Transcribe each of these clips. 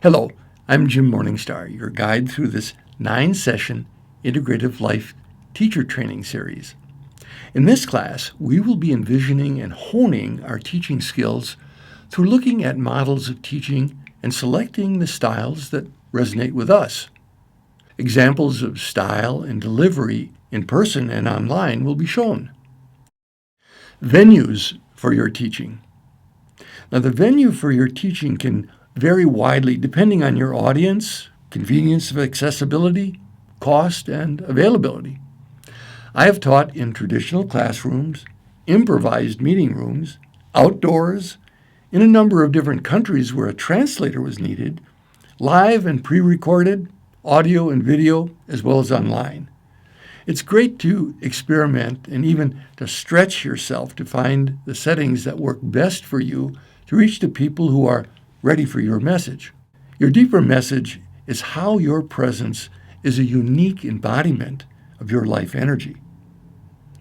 Hello, I'm Jim Morningstar, your guide through this 9-session integrative life teacher training series. In this class, we will be envisioning and honing our teaching skills through looking at models of teaching and selecting the styles that resonate with us. Examples of style and delivery in person and online will be shown. Venues for your teaching. Now, the venue for your teaching can vary widely depending on your audience, convenience of accessibility, cost, and availability. I have taught in traditional classrooms, improvised meeting rooms, outdoors, in a number of different countries where a translator was needed, live and pre-recorded, audio and video, as well as online. It's great to experiment and even to stretch yourself to find the settings that work best for you to reach the people who are ready for your message. Your deeper message is how your presence is a unique embodiment of your life energy.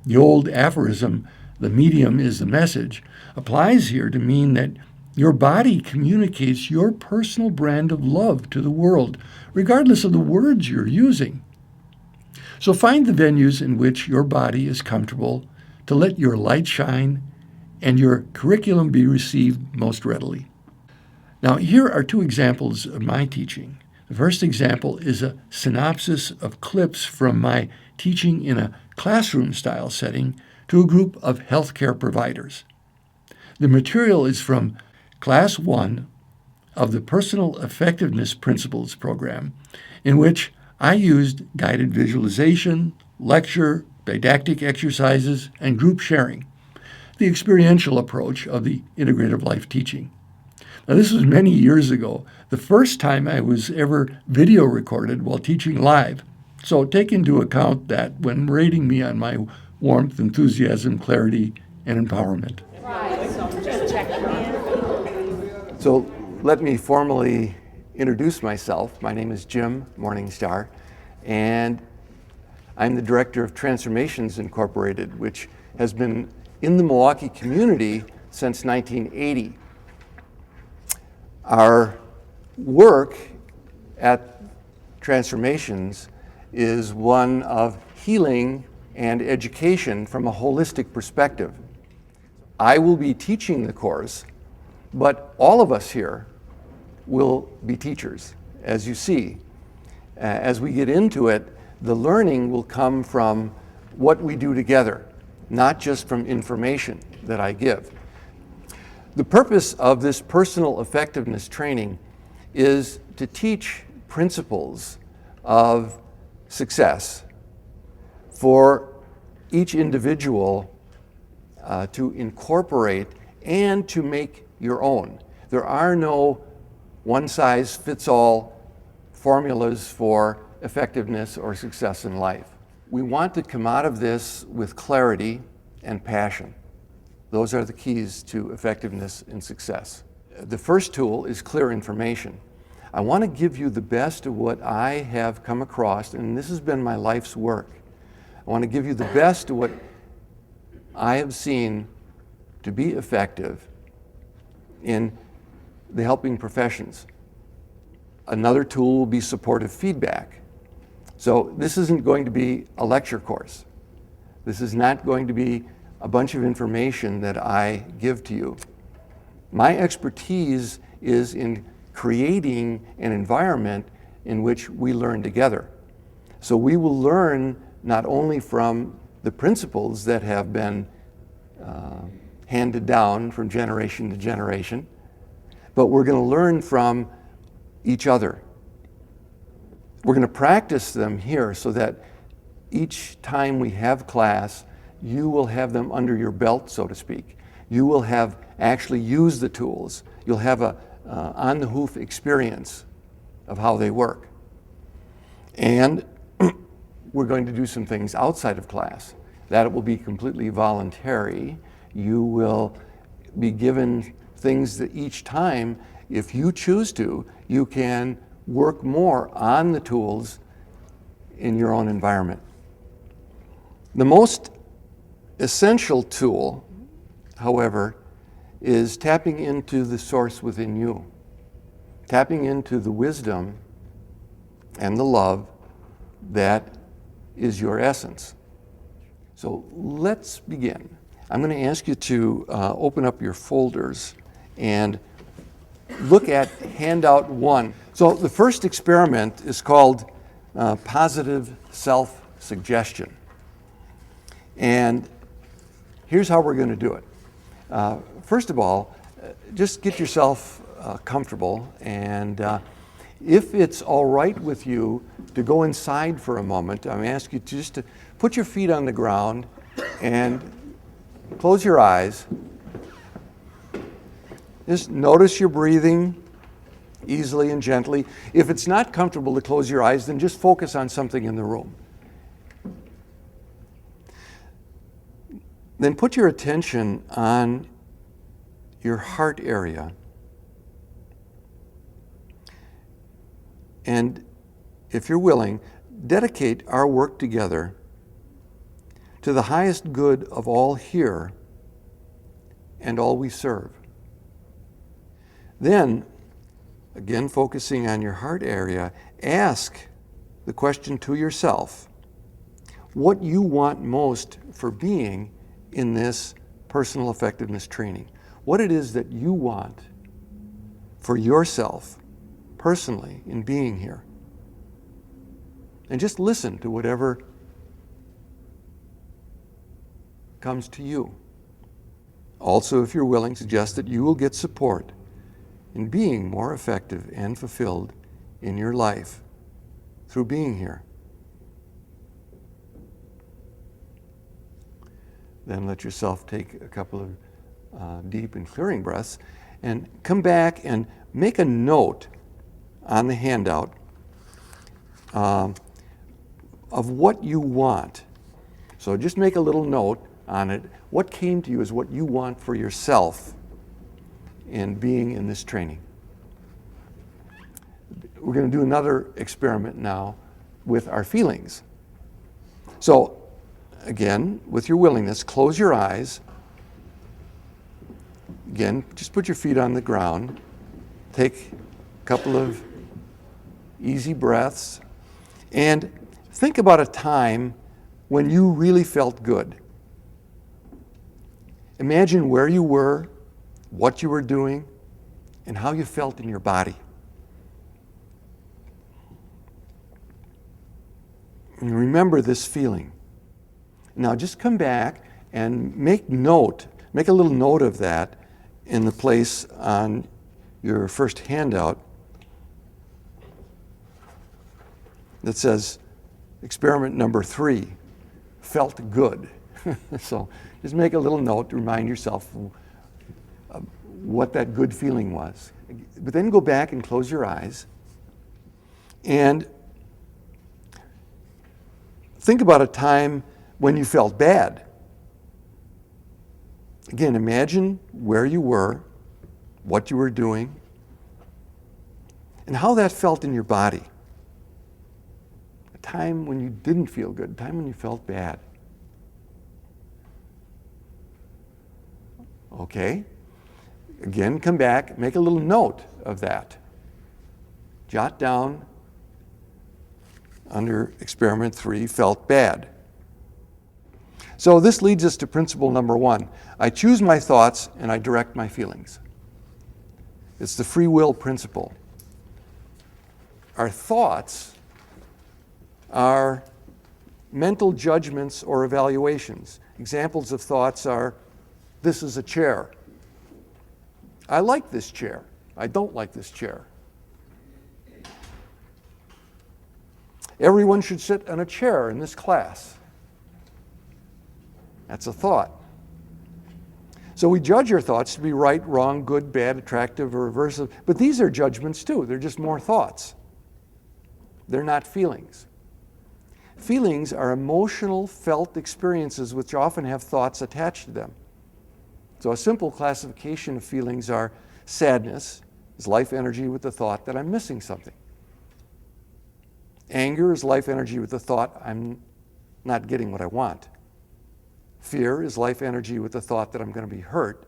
The old aphorism, "the medium is the message," applies here to mean that your body communicates your personal brand of love to the world, regardless of the words you're using. So find the venues in which your body is comfortable to let your light shine and your curriculum be received most readily. Now, here are 2 examples of my teaching. The first example is a synopsis of clips from my teaching in a classroom-style setting to a group of healthcare providers. The material is from Class 1 of the Personal Effectiveness Principles program, in which I used guided visualization, lecture, didactic exercises, and group sharing, the experiential approach of the integrative life teaching. Now, this was many years ago, the first time I was ever video recorded while teaching live. So take into account that when rating me on my warmth, enthusiasm, clarity, and empowerment. Right, so just check in. So let me formally introduce myself. My name is Jim Morningstar, and I'm the Director of Transformations Incorporated, which has been in the Milwaukee community since 1980. Our work at Transformations is one of healing and education from a holistic perspective. I will be teaching the course, but all of us here will be teachers, as you see. As we get into it, the learning will come from what we do together, not just from information that I give. The purpose of this personal effectiveness training is to teach principles of success for each individual to incorporate and to make your own. There are no one-size-fits-all formulas for effectiveness or success in life. We want to come out of this with clarity and passion. Those are the keys to effectiveness and success. The first tool is clear information. I want to give you the best of what I have come across, and this has been my life's work. I want to give you the best of what I have seen to be effective in the helping professions. Another tool will be supportive feedback. So this isn't going to be a lecture course. This is not going to be a bunch of information that I give to you. My expertise is in creating an environment in which we learn together. So we will learn not only from the principles that have been handed down from generation to generation, but we're going to learn from each other. We're going to practice them here so that each time we have class, you will have them under your belt, so to speak. You will have actually used the tools. You'll have a on-the-hoof experience of how they work. And we're going to do some things outside of class. That will be completely voluntary. You will be given things that each time, if you choose to, you can work more on the tools in your own environment. The most essential tool, however, is tapping into the source within you. tapping into the wisdom and the love that is your essence. So let's begin. I'm going to ask you to open up your folders and look at handout 1. So the first experiment is called positive self-suggestion. And here's how we're going to do it. First of all, just get yourself comfortable, and if it's all right with you to go inside for a moment, I'm asking you to put your feet on the ground and close your eyes. Just notice your breathing easily and gently. If it's not comfortable to close your eyes, then just focus on something in the room. Then put your attention on your heart area. And if you're willing, dedicate our work together to the highest good of all here and all we serve. Then, again focusing on your heart area, ask the question to yourself, what you want most for being in this personal effectiveness training. What it is that you want for yourself personally in being here. And just listen to whatever comes to you. Also, if you're willing, suggest that you will get support in being more effective and fulfilled in your life through being here. Then let yourself take a couple of deep and clearing breaths and come back and make a note on the handout of what you want. So just make a little note on it. What came to you is what you want for yourself in being in this training. We're going to do another experiment now with our feelings. So again, with your willingness, close your eyes. Again, just put your feet on the ground. Take a couple of easy breaths. And think about a time when you really felt good. Imagine where you were, what you were doing, and how you felt in your body. And remember this feeling. Now just come back and make a little note of that in the place on your first handout that says experiment number 3, felt good. So just make a little note to remind yourself of what that good feeling was. But then go back and close your eyes and think about a time when you felt bad. Again, imagine where you were, what you were doing, and how that felt in your body. A time when you didn't feel good, a time when you felt bad. Okay? Again, come back, make a little note of that. Jot down under experiment 3, felt bad. So this leads us to principle number 1. I choose my thoughts and I direct my feelings. It's the free will principle. Our thoughts are mental judgments or evaluations. Examples of thoughts are, this is a chair. I like this chair. I don't like this chair. Everyone should sit on a chair in this class. That's a thought. So we judge our thoughts to be right, wrong, good, bad, attractive, or aversive. But these are judgments too. They're just more thoughts. They're not feelings. Feelings are emotional, felt experiences which often have thoughts attached to them. So a simple classification of feelings are sadness is life energy with the thought that I'm missing something. Anger is life energy with the thought I'm not getting what I want. Fear is life energy with the thought that I'm going to be hurt.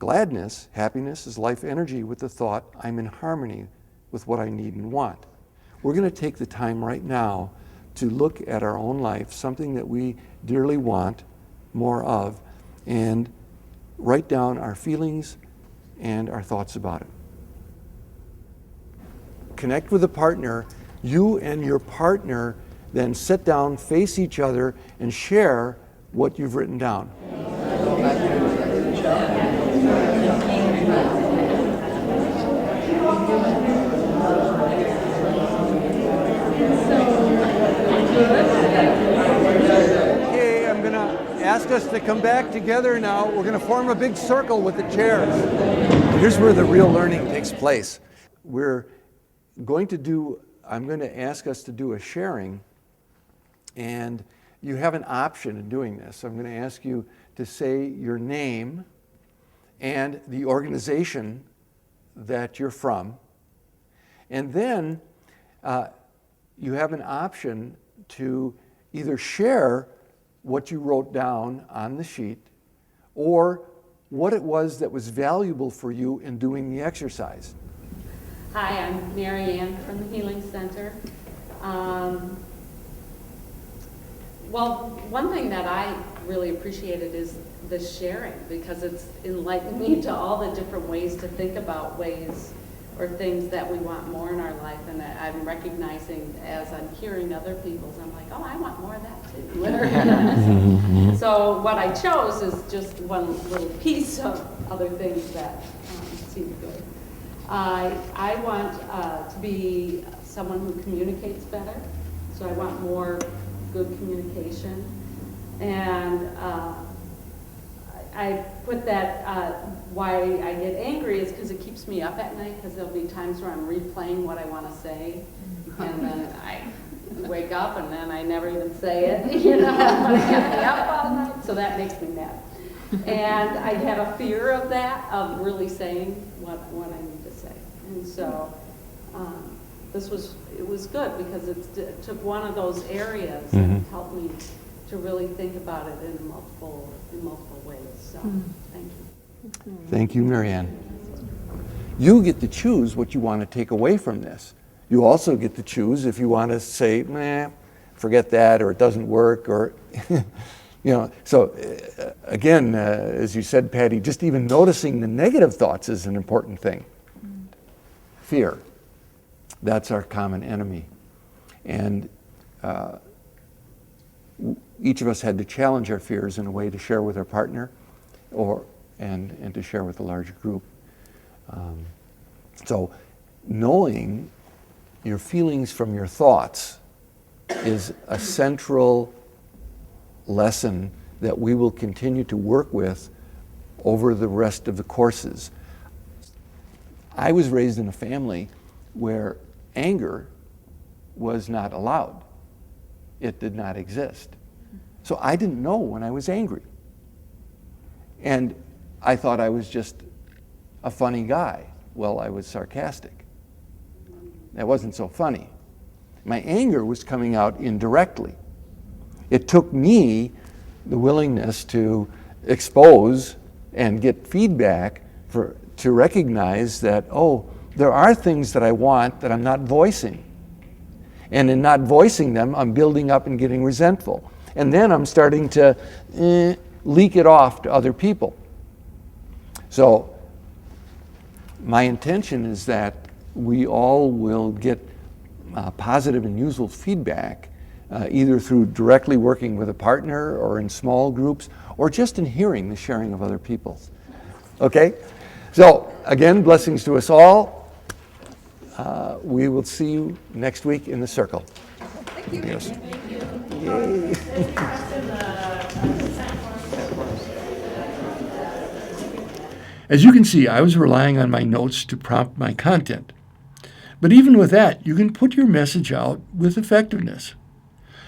Gladness, happiness, is life energy with the thought, I'm in harmony with what I need and want. We're going to take the time right now to look at our own life, something that we dearly want more of, and write down our feelings and our thoughts about it. Connect with a partner. You and your partner then sit down, face each other, and share what you've written down. Okay, I'm going to ask us to come back together now. We're going to form a big circle with the chairs. Here's where the real learning takes place. I'm going to ask us to do a sharing, and you have an option in doing this. I'm going to ask you to say your name and the organization that you're from, and then you have an option to either share what you wrote down on the sheet or what it was that was valuable for you in doing the exercise. Hi, I'm Mary Ann from the Healing Center. Well, one thing that I really appreciated is the sharing, because it's enlightened me to all the different ways to think about ways or things that we want more in our life. And I'm recognizing as I'm hearing other people's, I'm like, oh, I want more of that too. So what I chose is just one little piece of other things that seem good. I want to be someone who communicates better, so I want more good communication. And I put that, why I get angry is because it keeps me up at night, because there'll be times where I'm replaying what I want to say, and then I wake up and then I never even say it, you know, when I get me up all night, so that makes me mad. And I have a fear of that, of really saying what I need to say. And so it was good, because it took one of those areas and helped me to really think about it in multiple ways. So thank you. Thank you, Marianne. You get to choose what you want to take away from this. You also get to choose if you want to say, nah, forget that, or it doesn't work, or so again, as you said, Patty, just even noticing the negative thoughts is an important thing. Fear, that's our common enemy. And each of us had to challenge our fears in a way to share with our partner and to share with a larger group. So knowing your feelings from your thoughts is a central lesson that we will continue to work with over the rest of the courses. I was raised in a family where anger was not allowed. It did not exist. So I didn't know when I was angry. And I thought I was just a funny guy. Well, I was sarcastic. That wasn't so funny. My anger was coming out indirectly. It took me the willingness to expose and get feedback to recognize that, oh, there are things that I want that I'm not voicing. And in not voicing them, I'm building up and getting resentful. And then I'm starting to leak it off to other people. So my intention is that we all will get positive and useful feedback, either through directly working with a partner or in small groups, or just in hearing the sharing of other people. Okay? So again, blessings to us all. We will see you next week in the circle. Thank you. Yes. Thank you. Yay. As you can see, I was relying on my notes to prompt my content. But even with that, you can put your message out with effectiveness.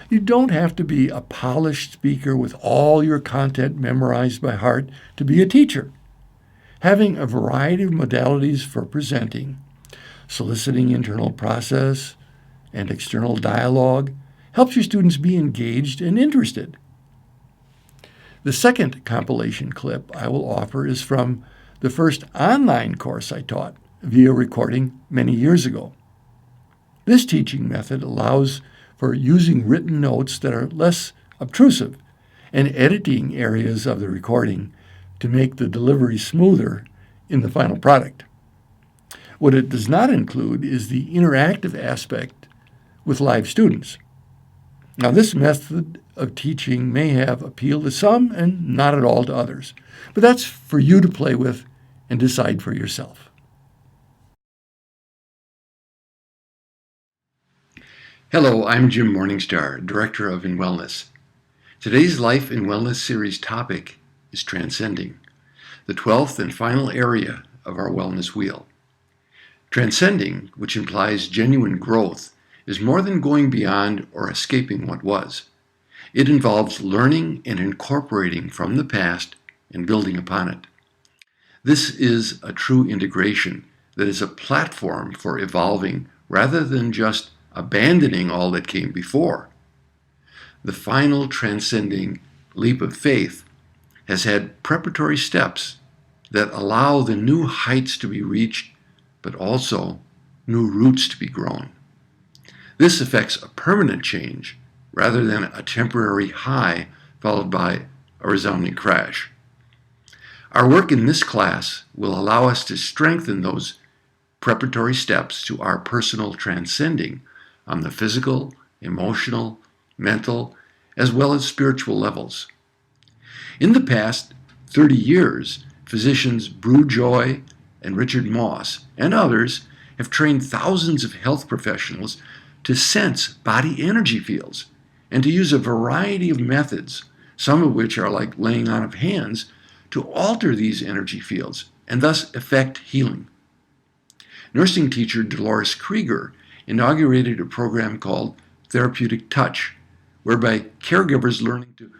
You don't have to be a polished speaker with all your content memorized by heart to be a teacher. Having a variety of modalities for presenting, soliciting internal process and external dialogue, helps your students be engaged and interested. The second compilation clip I will offer is from the the first online course I taught via recording many years ago. This teaching method allows for using written notes that are less obtrusive and editing areas of the recording to make the delivery smoother in the final product. What it does not include is the interactive aspect with live students. Now, this method of teaching may have appeal to some and not at all to others, but that's for you to play with and decide for yourself. Hello, I'm Jim Morningstar, Director of In Wellness. Today's Life in Wellness series topic is transcending, the 12th and final area of our wellness wheel. Transcending, which implies genuine growth, is more than going beyond or escaping what was. It involves learning and incorporating from the past and building upon it. This is a true integration that is a platform for evolving rather than just abandoning all that came before. The final transcending leap of faith has had preparatory steps that allow the new heights to be reached, but also new roots to be grown. This affects a permanent change rather than a temporary high followed by a resounding crash. Our work in this class will allow us to strengthen those preparatory steps to our personal transcending on the physical, emotional, mental, as well as spiritual levels. In the past 30 years, physicians Brew Joy and Richard Moss and others have trained thousands of health professionals to sense body energy fields and to use a variety of methods, some of which are like laying on of hands, to alter these energy fields and thus effect healing. Nursing teacher Dolores Krieger inaugurated a program called Therapeutic Touch, whereby caregivers learning to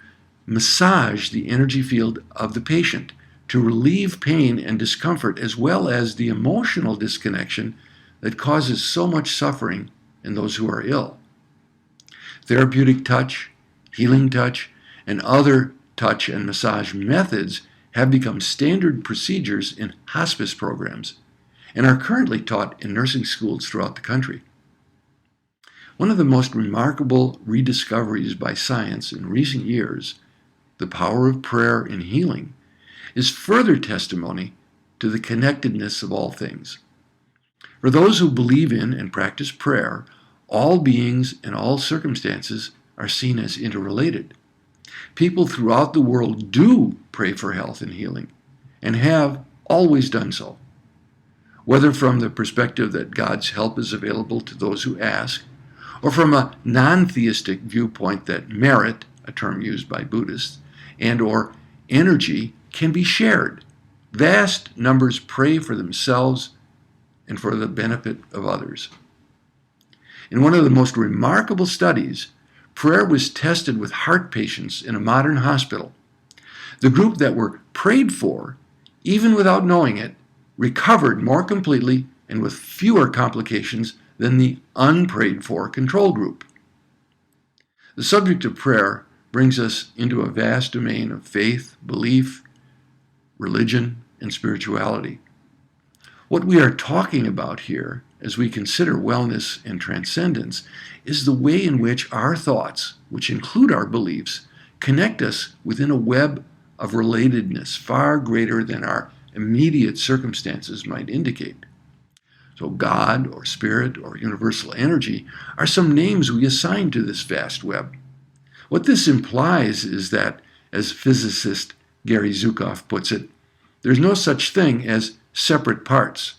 massage the energy field of the patient to relieve pain and discomfort as well as the emotional disconnection that causes so much suffering in those who are ill. Therapeutic touch, healing touch, and other touch and massage methods have become standard procedures in hospice programs and are currently taught in nursing schools throughout the country. One of the most remarkable rediscoveries by science in recent years, the power of prayer in healing, is further testimony to the connectedness of all things. For those who believe in and practice prayer, all beings and all circumstances are seen as interrelated. People throughout the world do pray for health and healing, and have always done so. Whether from the perspective that God's help is available to those who ask, or from a non-theistic viewpoint that merit, a term used by Buddhists, and or energy can be shared. Vast numbers pray for themselves and for the benefit of others. In one of the most remarkable studies, prayer was tested with heart patients in a modern hospital. The group that were prayed for, even without knowing it, recovered more completely and with fewer complications than the unprayed for control group. The subject of prayer brings us into a vast domain of faith, belief, religion, and spirituality. What we are talking about here, as we consider wellness and transcendence, is the way in which our thoughts, which include our beliefs, connect us within a web of relatedness far greater than our immediate circumstances might indicate. So God, or spirit, or universal energy are some names we assign to this vast web. What this implies is that, as physicist Gary Zukav puts it, there's no such thing as separate parts.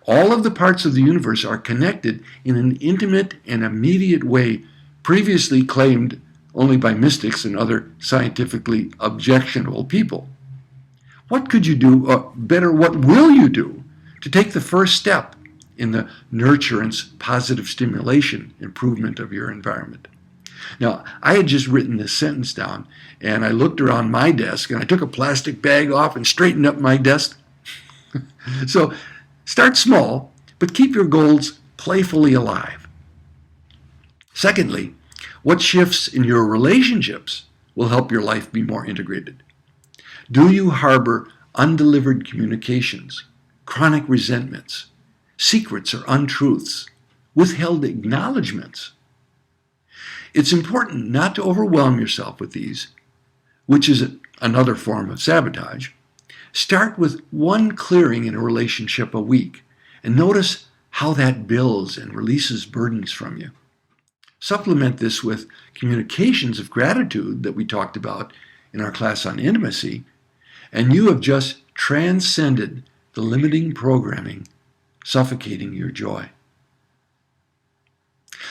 All of the parts of the universe are connected in an intimate and immediate way previously claimed only by mystics and other scientifically objectionable people. What could you do, or better, what will you do to take the first step in the nurturance, positive stimulation, improvement of your environment? Now, I had just written this sentence down, and I looked around my desk, and I took a plastic bag off and straightened up my desk. So, start small, but keep your goals playfully alive. Secondly, what shifts in your relationships will help your life be more integrated? Do you harbor undelivered communications, chronic resentments, secrets or untruths, withheld acknowledgments. It's important not to overwhelm yourself with these, which is another form of sabotage. Start with one clearing in a relationship a week and notice how that builds and releases burdens from you. Supplement this with communications of gratitude that we talked about in our class on intimacy, and you have just transcended the limiting programming suffocating your joy.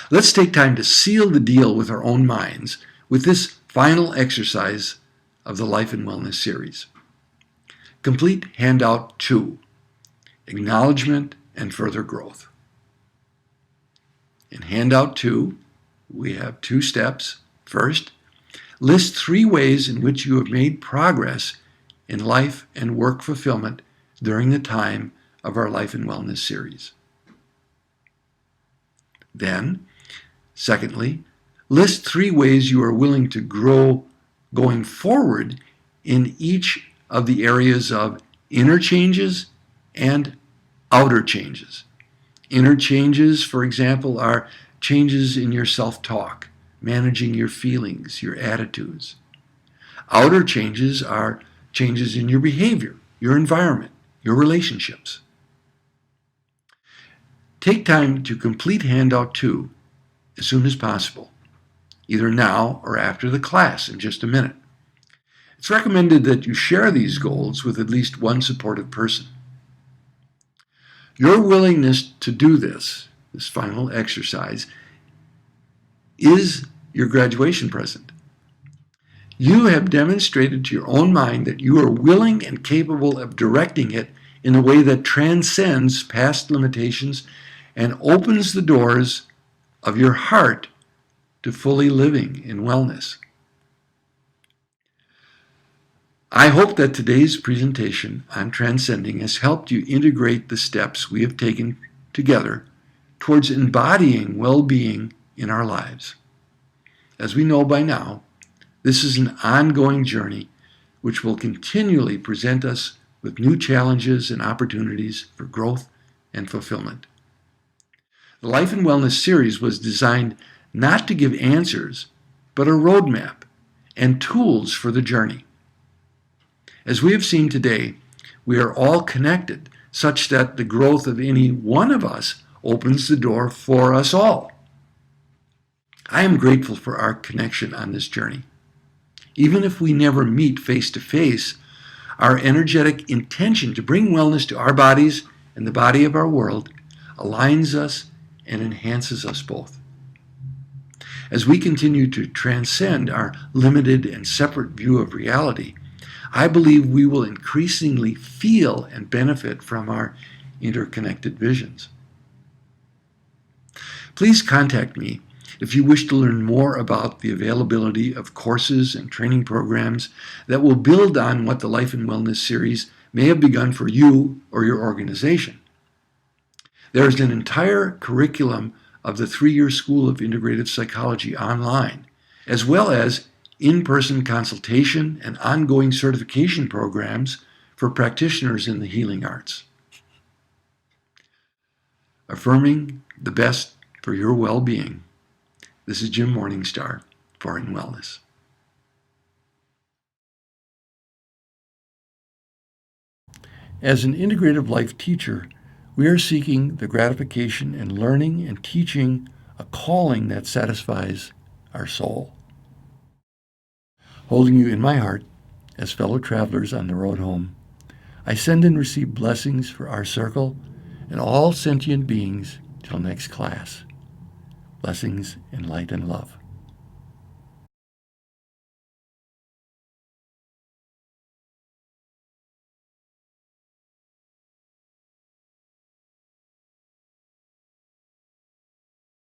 Let's take time to seal the deal with our own minds with this final exercise of the Life and Wellness series. Complete handout 2, Acknowledgement and Further Growth. In handout 2, we have 2 steps. First, list 3 ways in which you have made progress in life and work fulfillment during the time of our Life and Wellness series. Then, secondly, list 3 ways you are willing to grow going forward in each of the areas of inner changes and outer changes. Inner changes, for example, are changes in your self-talk, managing your feelings, your attitudes. Outer changes are changes in your behavior, your environment, your relationships. Take time to complete handout 2 as soon as possible, either now or after the class in just a minute. It's recommended that you share these goals with at least one supportive person. Your willingness to do this final exercise, is your graduation present. You have demonstrated to your own mind that you are willing and capable of directing it in a way that transcends past limitations and opens the doors of your heart to fully living in wellness. I hope that today's presentation on transcending has helped you integrate the steps we have taken together towards embodying well-being in our lives. As we know by now, this is an ongoing journey which will continually present us with new challenges and opportunities for growth and fulfillment. The Life and Wellness series was designed not to give answers, but a roadmap and tools for the journey. As we have seen today, we are all connected such that the growth of any one of us opens the door for us all. I am grateful for our connection on this journey. Even if we never meet face to face, our energetic intention to bring wellness to our bodies and the body of our world aligns us and enhances us both. As we continue to transcend our limited and separate view of reality, I believe we will increasingly feel and benefit from our interconnected visions. Please contact me if you wish to learn more about the availability of courses and training programs that will build on what the Life and Wellness series may have begun for you or your organization. There is an entire curriculum of the 3-year School of Integrative Psychology online, as well as in-person consultation and ongoing certification programs for practitioners in the healing arts. Affirming the best for your well-being. This is Jim Morningstar for In Wellness. As an integrative life teacher, we are seeking the gratification in learning and teaching a calling that satisfies our soul. Holding you in my heart as fellow travelers on the road home, I send and receive blessings for our circle and all sentient beings till next class. Blessings in light and love.